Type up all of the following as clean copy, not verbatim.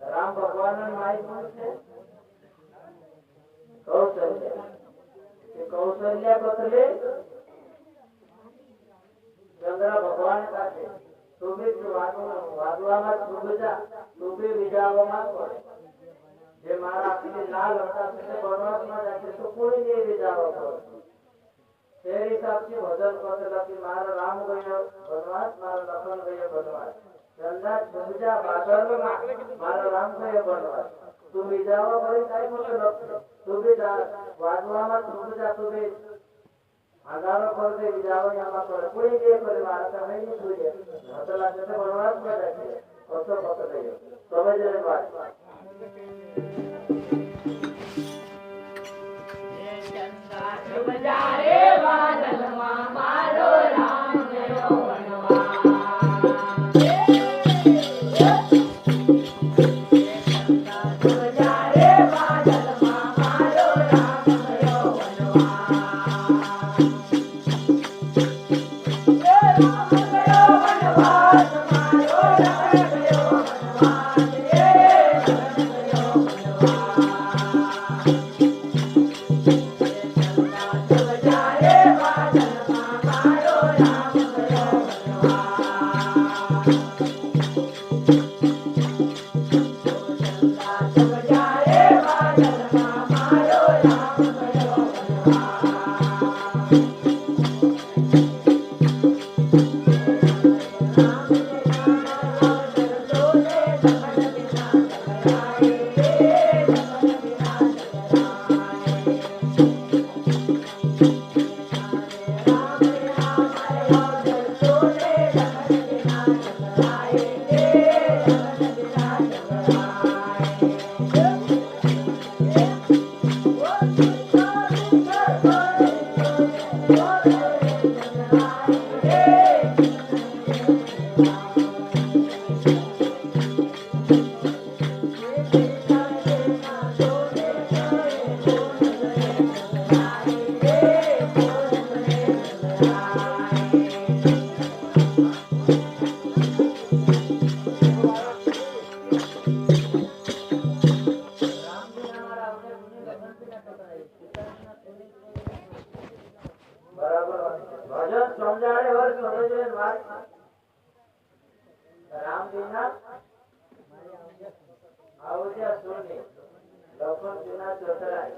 राम भगवान माई कौन है? कौशल्या। कौशल्या बदले चंद्र भगवान का છે તો બી વાદવામાં સુબજા તો બી વિજાવવામાં પડે જે મારા આપણી લાલ હતા તે બનવાસમાં જાય તો કોઈ ને વિજાવવા પડે તે હિસાબથી ભજન કરતા કે મારા રામ ગયો બનવાસ મારા લખન ગયો બનવાસ ચંદ્ર સુબજા બાદલમાં મારા રામ ગયો બનવાસ તો વિજાવવા પડે કાઈ મતલબ સુબજા વાદવામાં સુબજા તો બી आधार पर से विजाव यहाँ पर कोई के परिवार का नहीं सुझे मतलब जैसे बनवास में रहते और तो पता नहीं समझ रहे बात ये चंदा सुबजा रे बादल मारो राम गयो बनवास राम बिना आवजा सोने लखन बिना चतराई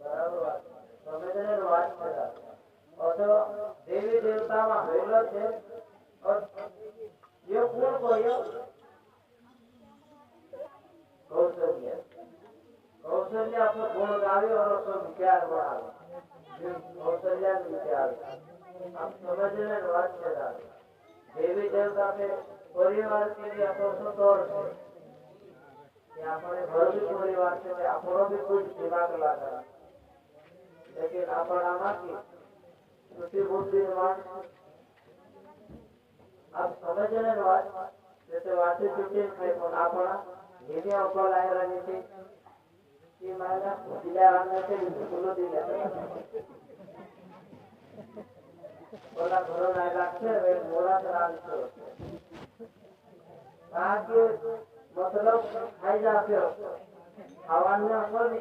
बराबर समझने बात है और तो देवी देवता में होलो છે और ये कौन कोयो कौशल्या कौशल्या अपने गुण गावे और उसको विचार बढ़ावे कौशल्या विचार समझने बात છે देवी देवता के परिवार के लिए अपोषण तौर है कि अपने घर भी परिवार से अपनों भी कुछ दिमाग लगा लेकिन अपना की छुट्टी बुद्धि आप समझने बात जैसे वाटी छुट्टी है पण अपना घेने ऊपर लायला नीचे की मायना दिल्या आणने से बोलो दिल्या बोला घरों नाही लागते वे मोरा तर आणतो आके मतलब खाई जाते हो खावाने असली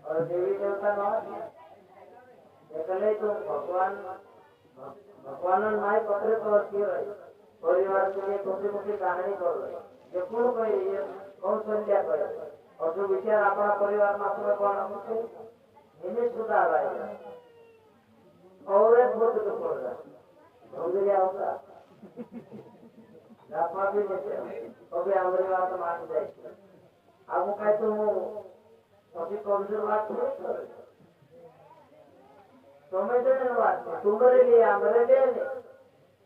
और देवी देवता नो एकले तो भगवान नाय पकड़े तो केवाय परिवार के लिए कोटी कोटी कहानी कर जे कोण कहे ये कौन संध्या कहे और जो विचार अपना परिवार में अपने कोण हमसे इन्हें सुधार आएगा और एक बहुत तो पड़ रहा ढोंगिया होगा रापा भी नहीं अभी हमारी बात मान जाए अब कहे तो अभी कमजोर बात थोड़ी कर समझने बात तुम्हारे लिए हमारे लिए नहीं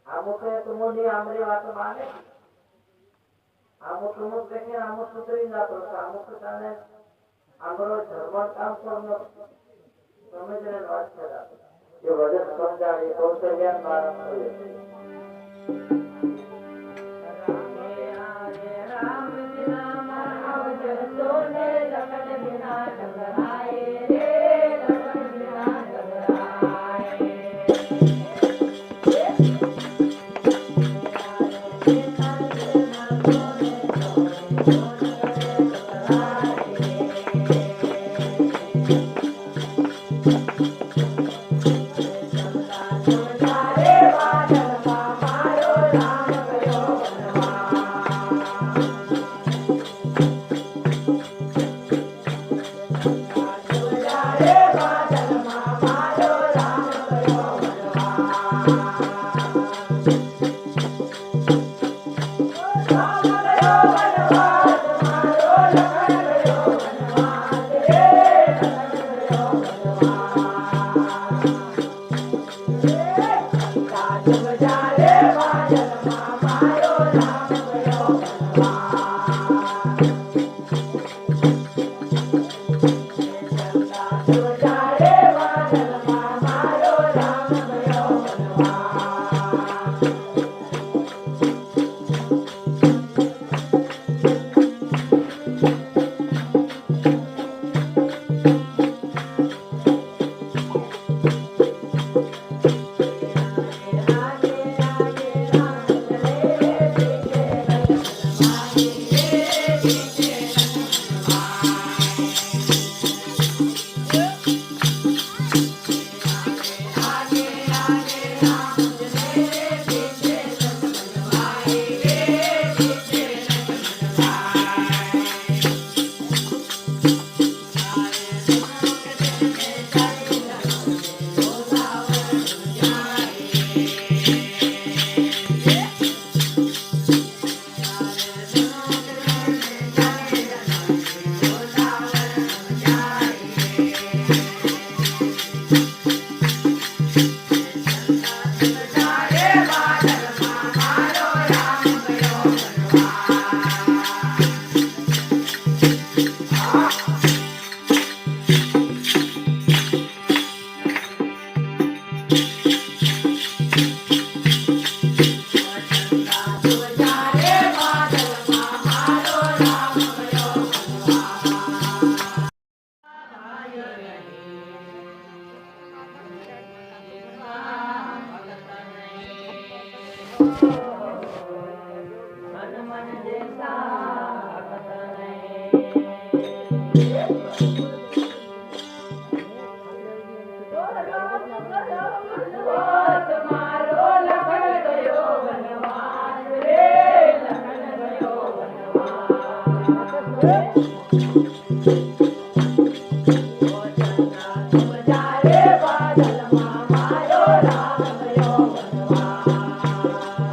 हम कहे तुम नहीं हमारी बात माने हम तुम देखें हम सुधरी ना तो हम कहने हमारा धर्म काम करना समझने बात करा ये वजन समझाने कौशल्या मार्ग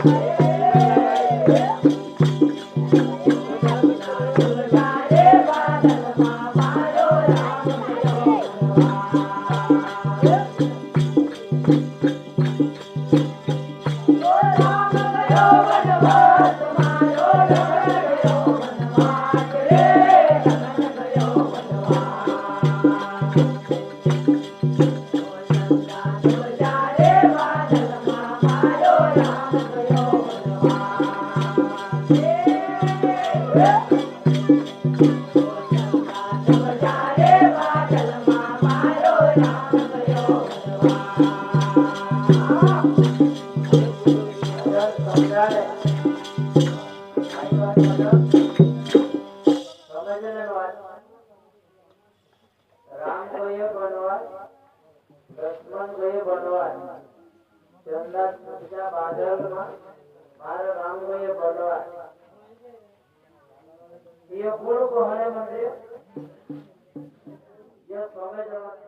Bye. રામ ગયે વનવાસ, લક્ષ્મણ ગયે વનવાસ, ચંદા પૂજા બાદલમાં મારા રામ ગયે વનવાસ. ये पूर्ण को हने मंदिर ये समय जमा